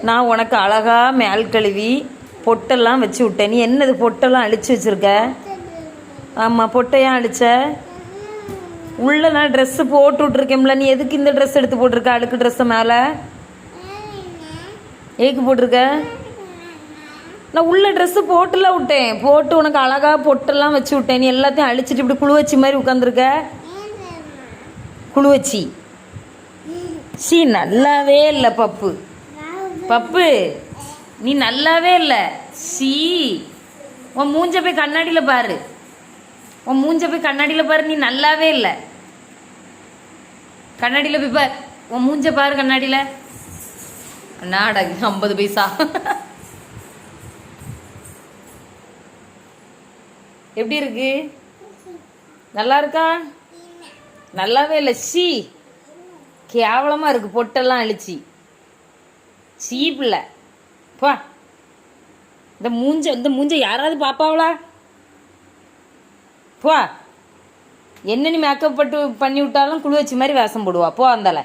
நான் உனக்கு அழகா மேல் கழுவி பொட்டெல்லாம் வச்சு விட்டேன். நீ என்னது பொட்டெல்லாம் அழிச்சு வச்சிருக்க? ஆமாம், பொட்டையான் அழிச்ச. உள்ள நான் ட்ரெஸ்ஸு போட்டு விட்ருக்கேன்ல, நீ எதுக்கு இந்த ட்ரெஸ் எடுத்து போட்டிருக்க? அழுக்கு ட்ரெஸ்ஸை மேலே ஏக்கு போட்டிருக்க? நான் உள்ள ட்ரெஸ்ஸு போட்டுலாம் விட்டேன், போட்டு உனக்கு அழகா பொட்டெல்லாம் வச்சு விட்டேன். நீ எல்லாத்தையும் அழிச்சிட்டு இப்படி குழு வச்சி மாதிரி உட்காந்துருக்க. குழு வச்சி சி நல்லாவே இல்லை பப்பு. பப்பு நீ நல்லாவே இல்லை. சி உன் மூஞ்ச போய் கண்ணாடியில் பாரு. உன் மூஞ்ச போய் கண்ணாடியில் பாரு. நீ நல்லாவே இல்லை. கண்ணாடியில் போய் பாரு. உன் மூஞ்ச பாரு கண்ணாடியில். நாடகு 50 பைசா. எப்படி இருக்கு? நல்லா இருக்கா? நல்லாவே இல்லை. சி கேவலமாக இருக்கு. பொட்டெல்லாம் அழிச்சி சீப்பில்ல பா. இந்த மூஞ்ச யாராவது பாப்பாவளா? போ. என்ன நீ மேக்கப் பண்ணி விட்டாலும் குழு வச்சு மாதிரி வேஷம் போடுவா. போ அந்தால.